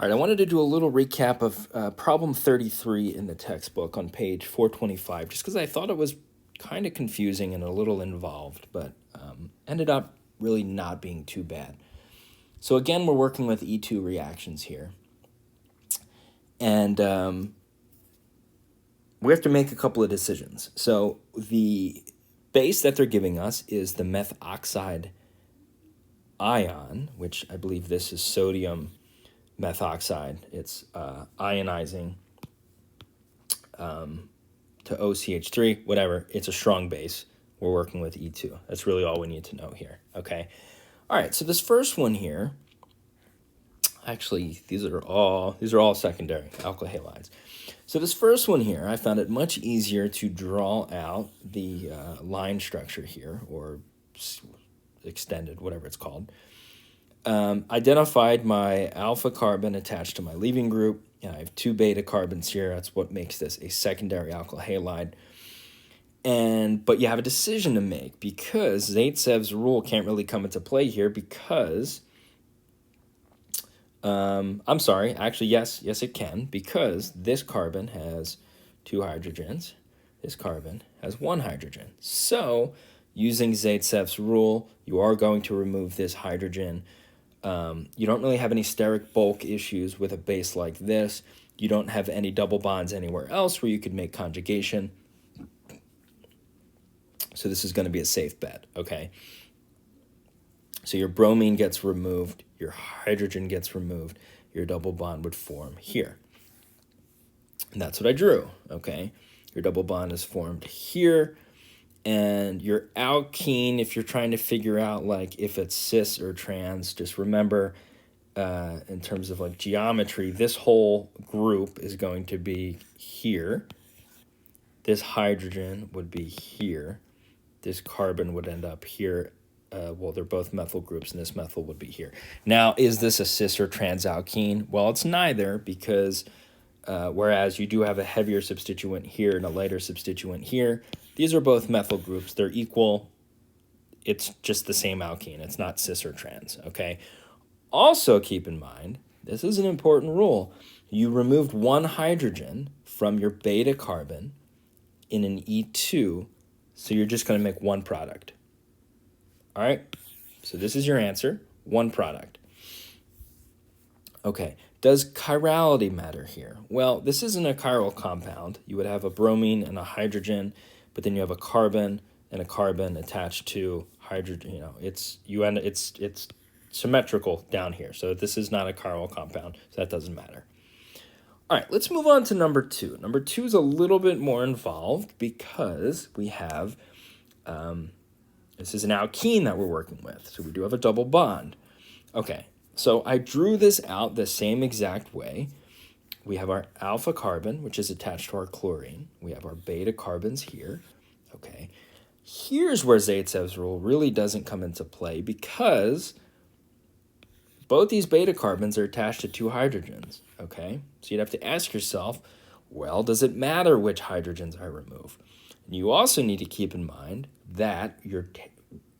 All right, I wanted to do a little recap of problem 33 in the textbook on page 425, just because I thought it was kind of confusing and a little involved, but ended up really not being too bad. So again, we're working with E2 reactions here. And we have to make a couple of decisions. So the base that they're giving us is the methoxide ion, which I believe this is sodium methoxide. It's ionizing to OCH3, whatever. It's a strong base. We're working with E2. That's really all we need to know here, okay? All right, so this first one here, actually, these are all secondary alkyl halides. So this first one here, I found it much easier to draw out the line structure here, or extended, whatever it's called. Identified my alpha carbon attached to my leaving group. I have 2 beta carbons here. That's what makes this a secondary alkyl halide. But you have a decision to make, because Zaitsev's rule can't really come into play here because, I'm sorry, actually, yes, it can, because this carbon has 2 hydrogens. This carbon has 1 hydrogen. So using Zaitsev's rule, you are going to remove this hydrogen. You don't really have any steric bulk issues with a base like this. You don't have any double bonds anywhere else where you could make conjugation. So this is going to be a safe bet, okay? So your bromine gets removed, your hydrogen gets removed, your double bond would form here. And that's what I drew, okay? Your double bond is formed here. And your alkene, if you're trying to figure out like if it's cis or trans, just remember in terms of like geometry, this whole group is going to be here. This hydrogen would be here. This carbon would end up here. Well, they're both methyl groups, and this methyl would be here. Now, is this a cis or trans alkene? Well, it's neither, because whereas you do have a heavier substituent here and a lighter substituent here, these are both methyl groups. They're equal. It's just the same alkene. It's not cis or trans, okay? Also keep in mind, this is an important rule. You removed 1 hydrogen from your beta carbon in an E2, so you're just going to make 1 product. All right? So this is your answer, 1 product. Okay, does chirality matter here? Well, this isn't a chiral compound. You would have a bromine and a hydrogen, but then you have a carbon and a carbon attached to hydrogen. You know, it's symmetrical down here. So this is not a chiral compound, so that doesn't matter. All right, let's move on to number 2. Number 2 is a little bit more involved because we have, this is an alkene that we're working with. So we do have a double bond. Okay, so I drew this out the same exact way. We have our alpha carbon, which is attached to our chlorine. We have our beta carbons here, okay? Here's where Zaitsev's rule really doesn't come into play, because both these beta carbons are attached to 2 hydrogens, okay? So you'd have to ask yourself, well, does it matter which hydrogens I remove? And you also need to keep in mind that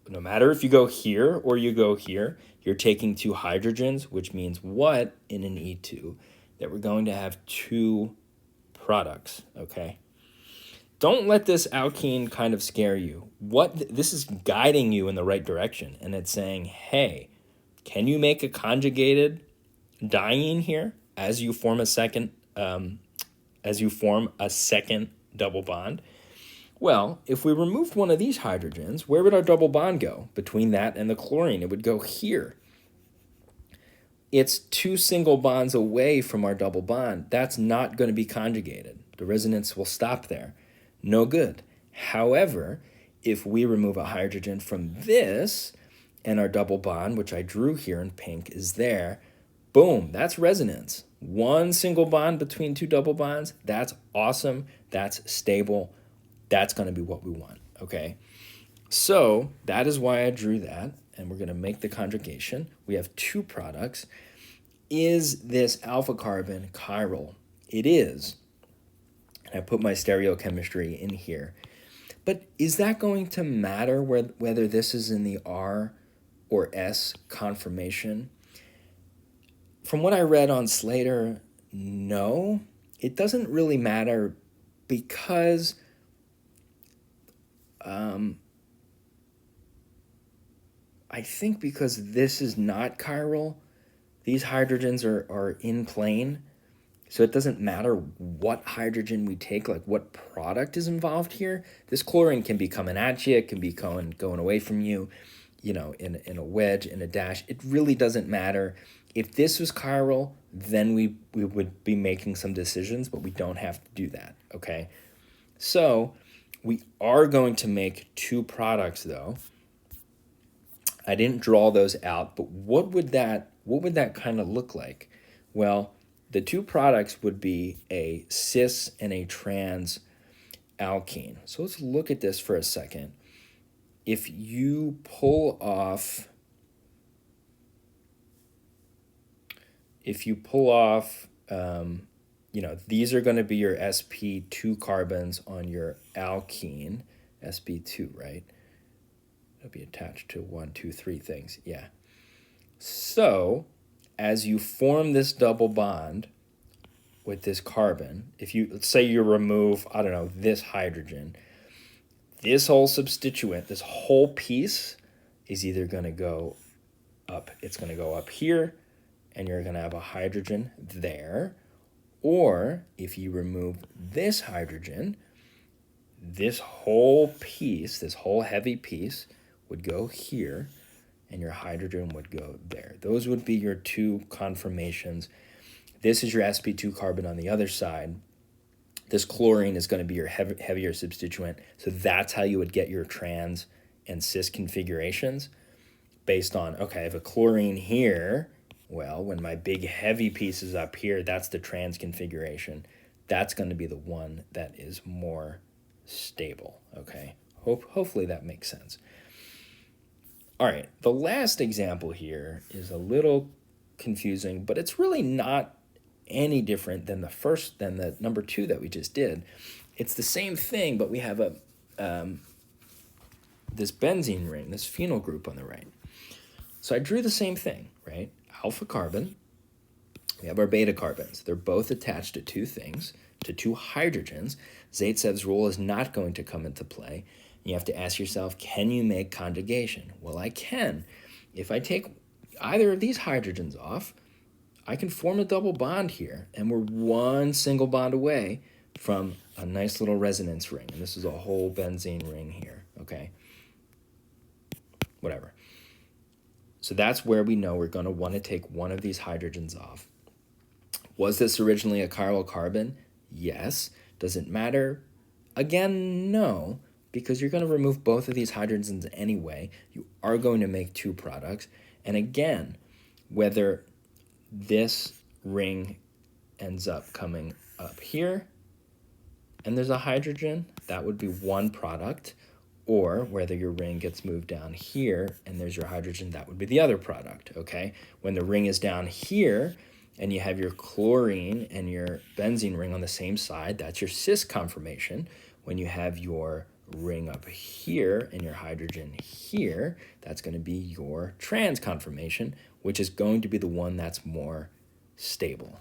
no matter if you go here or you go here, you're taking 2 hydrogens, which means what in an E2? That we're going to have 2 products, okay? Don't let this alkene kind of scare you. This is guiding you in the right direction, and it's saying, hey, can you make a conjugated diene here as you form a second double bond? Well, if we removed one of these hydrogens, where would our double bond go? Between that and the chlorine, it would go here. It's 2 single bonds away from our double bond. That's not going to be conjugated. The resonance will stop there. No good. However, if we remove a hydrogen from this and our double bond, which I drew here in pink, is there, boom, that's resonance. 1 single bond between 2 double bonds, that's awesome, that's stable, that's going to be what we want, okay? So that is why I drew that, and we're going to make the conjugation. We have 2 products. Is this alpha carbon chiral? It is. And I put my stereochemistry in here. But is that going to matter whether this is in the R or S conformation? From what I read on Slater, no, it doesn't really matter because I think because this is not chiral, these hydrogens are in plane, so it doesn't matter what hydrogen we take, like what product is involved here. This chlorine can be coming at you, it can be going away from you, in a wedge, in a dash. It really doesn't matter. If this was chiral, then we would be making some decisions, but we don't have to do that, okay? So we are going to make two products though. I didn't draw those out, but what would that kind of look like? Well, the two products would be a cis and a trans alkene. So let's look at this for a second. If you pull off these are going to be your sp2 carbons on your alkene, sp2, right? It'll be attached to 1, 2, 3 things. Yeah. So as you form this double bond with this carbon, let's say you remove, I don't know, this hydrogen, this whole substituent, this whole piece is either going to go up. It's going to go up here, and you're going to have a hydrogen there. Or if you remove this hydrogen, this whole piece, this whole heavy piece, would go here, and your hydrogen would go there. Those would be your two conformations. This is your sp2 carbon on the other side. This chlorine is going to be your heavier substituent. So that's how you would get your trans and cis configurations based on, okay, I have a chlorine here. Well, when my big heavy piece is up here, that's the trans configuration. That's going to be the one that is more stable, okay? Hopefully that makes sense. All right, the last example here is a little confusing, but it's really not any different than the number 2 that we just did. It's the same thing, but we have this benzene ring, this phenyl group on the right. So I drew the same thing, right? Alpha carbon, we have our beta carbons. They're both attached to two things, to two hydrogens. Zaitsev's rule is not going to come into play. You have to ask yourself, can you make conjugation? Well, I can. If I take either of these hydrogens off, I can form a double bond here, and we're one single bond away from a nice little resonance ring. And this is a whole benzene ring here, okay? Whatever. So that's where we know we're going to want to take one of these hydrogens off. Was this originally a chiral carbon? Yes. Does it matter? Again, no, because you're going to remove both of these hydrogens anyway. You are going to make two products. And again, whether this ring ends up coming up here and there's a hydrogen, that would be one product, or whether your ring gets moved down here and there's your hydrogen, that would be the other product, okay? When the ring is down here and you have your chlorine and your benzene ring on the same side, that's your cis conformation. When you have your ring up here and your hydrogen here, that's going to be your trans conformation, which is going to be the one that's more stable,